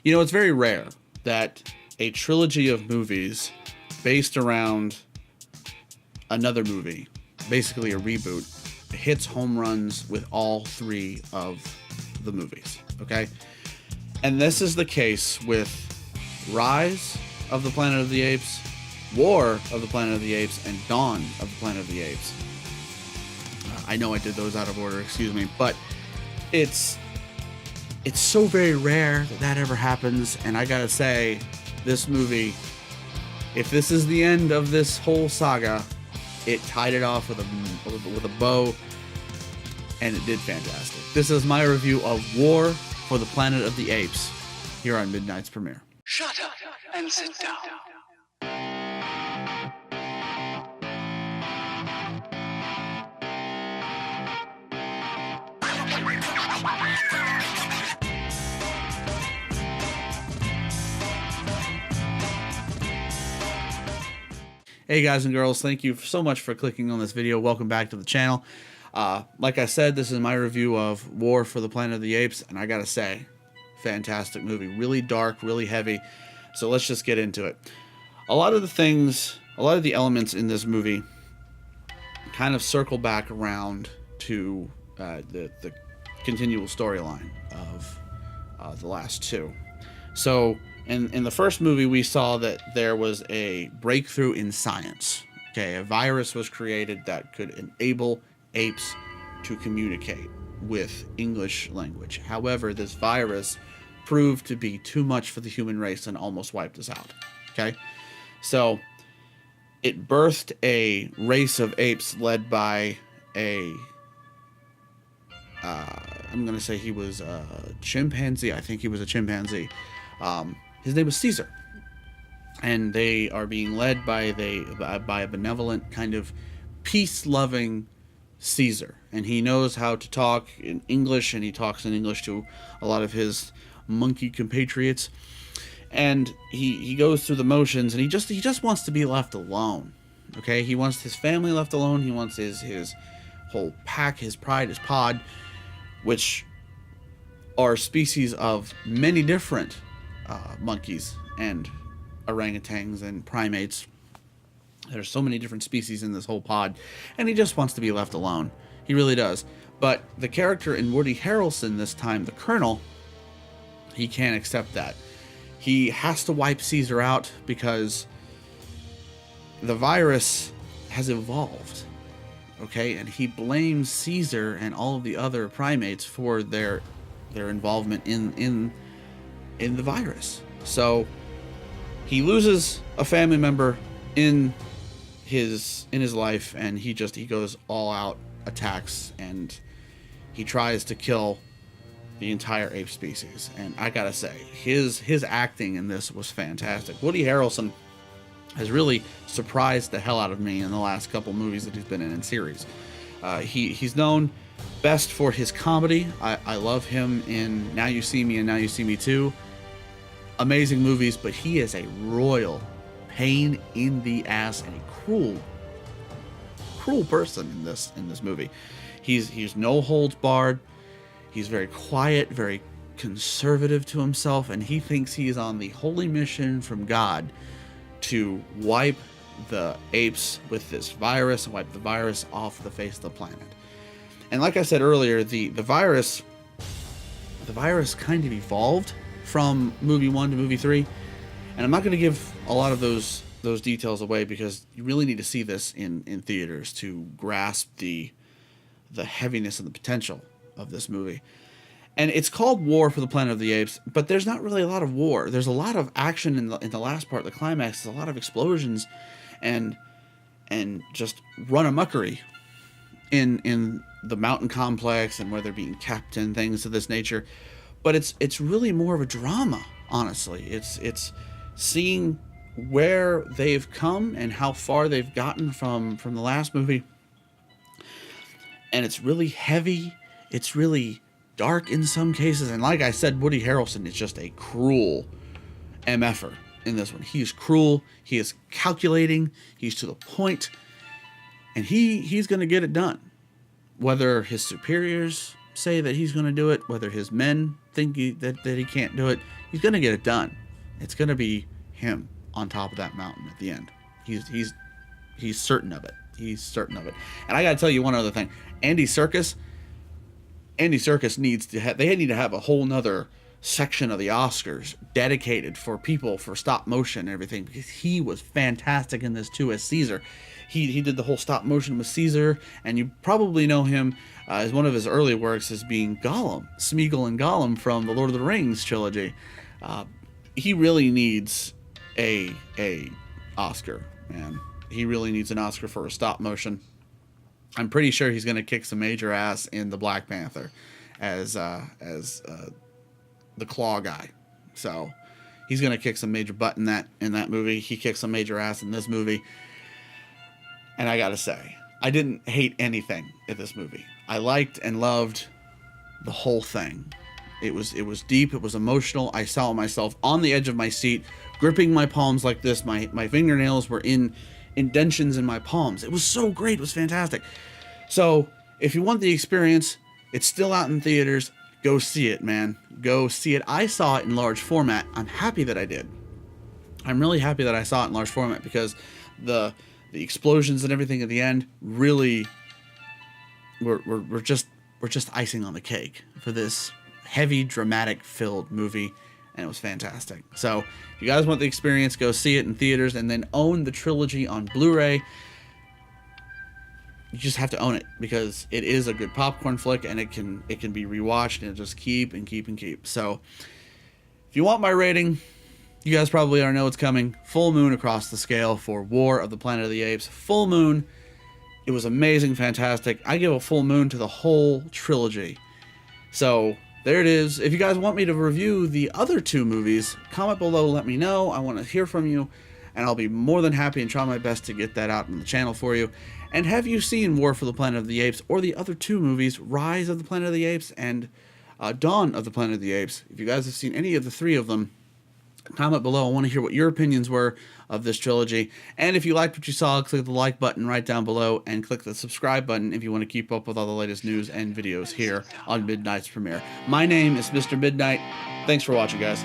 You know, it's very rare that a trilogy of movies based around another movie, basically a reboot, hits home runs with all three of the movies, okay? And this is the case with Rise of the Planet of the Apes, War of the Planet of the Apes, and Dawn of the Planet of the Apes. I know I did those out of order, excuse me, but it's so very rare that that ever happens, and I gotta say, this movie, if this is the end of this whole saga, it tied it off with a bow, and it did fantastic. This is my review of War for the Planet of the Apes here on Midnight's Premiere. Shut up and sit down. Hey guys and girls, thank you so much for clicking on this video. Welcome back to the channel. Like I said, this is my review of War for the Planet of the Apes, and I gotta say, fantastic movie. Really dark, really heavy. So let's just get into it. A lot of the elements in this movie kind of circle back around to the continual storyline of the last two. So in the first movie, we saw that there was a breakthrough in science. Okay, a virus was created that could enable apes to communicate with English language. However, this virus proved to be too much for the human race and almost wiped us out. Okay, so it birthed a race of apes led by I'm going to say he was a chimpanzee. I think he was a chimpanzee. His name was CEASER. And they are being led by a benevolent kind of peace-loving CEASER. And he knows how to talk in English, and he talks in English to a lot of his monkey compatriots. And he goes through the motions, and he just wants to be left alone. Okay? He wants his family left alone. He wants his whole pack, his pride, his pod, which are species of many different monkeys and orangutans and primates. There's so many different species in this whole pod, and he just wants to be left alone. He really does. But the character in Woody Harrelson this time, the Colonel, he can't accept that. He has to wipe CEASER out because the virus has evolved. Okay, and he blames CEASER and all of the other primates for their involvement in the virus. So he loses a family member in his life, and he goes all out, attacks, and he tries to kill the entire ape species. And I gotta say, his acting in this was fantastic. Woody Harrelson has really surprised the hell out of me in the last couple movies that he's been in series. He's known best for his comedy. I love him in Now You See Me and Now You See Me 2. Amazing movies, but he is a royal pain in the ass and a cruel person in this movie. He's no holds barred. He's very quiet, very conservative to himself, and he thinks he's on the holy mission from God to wipe the apes with this virus, wipe the virus off the face of the planet. And like I said earlier, the virus kind of evolved from movie 1 to movie 3, and I'm not going to give a lot of those details away because you really need to see this in theaters to grasp the heaviness and the potential of this movie. And it's called War for the Planet of the Apes, but there's not really a lot of war. There's a lot of action in the last part, the climax. There's a lot of explosions and just run-amuckery in the mountain complex and where they're being kept and things of this nature. But it's really more of a drama, honestly. It's seeing where they've come and how far they've gotten from the last movie. And it's really heavy. It's really dark in some cases, and like I said, Woody Harrelson is just a cruel MFer in this one. He's cruel, he is calculating, he's to the point, and he's going to get it done. Whether his superiors say that he's going to do it, whether his men think that he can't do it, he's gonna get it done. It's gonna be him on top of that mountain at the end. He's certain of it. He's certain of it. And I gotta tell you one other thing. Andy Serkis needs to have, they need to have a whole nother section of the Oscars dedicated for people for stop motion and everything, because he was fantastic in this too as Caesar. He did the whole stop motion with Caesar, and you probably know him as one of his early works as being Gollum, Smeagol and Gollum from the Lord of the Rings trilogy. He really needs a Oscar, man. He really needs an Oscar for a stop motion. I'm pretty sure he's going to kick some major ass in the Black Panther as the claw guy. So he's going to kick some major butt in that movie. He kicked some major ass in this movie. And I got to say, I didn't hate anything in this movie. I liked and loved the whole thing. It was deep. It was emotional. I saw myself on the edge of my seat, gripping my palms like this. My fingernails were in indentions in my palms. It was so great. It was fantastic. So if you want the experience, it's still out in theaters. Go see it, man. Go see it. I saw it in large format. I'm happy that I did. I'm really happy that I saw it in large format, because the explosions and everything at the end really were just icing on the cake for this heavy, dramatic filled movie. And it was fantastic. So if you guys want the experience, go see it in theaters, and then own the trilogy on Blu-ray. You just have to own it, because it is a good popcorn flick, and it can be rewatched, and it'll just keep and keep and keep. So if you want my rating, you guys probably already know it's coming. Full moon across the scale for War of the Planet of the Apes. Full moon. It was amazing, fantastic. I give a full moon to the whole trilogy. So there it is. If you guys want me to review the other two movies, comment below, let me know. I want to hear from you, and I'll be more than happy and try my best to get that out on the channel for you. And have you seen War for the Planet of the Apes, or the other two movies, Rise of the Planet of the Apes and Dawn of the Planet of the Apes? If you guys have seen any of the three of them, comment below. I want to hear what your opinions were of this trilogy. And if you liked what you saw, click the like button right down below, and click the subscribe button if you want to keep up with all the latest news and videos here on Midnight's Premiere. My name is Mr. Midnight. Thanks for watching, guys.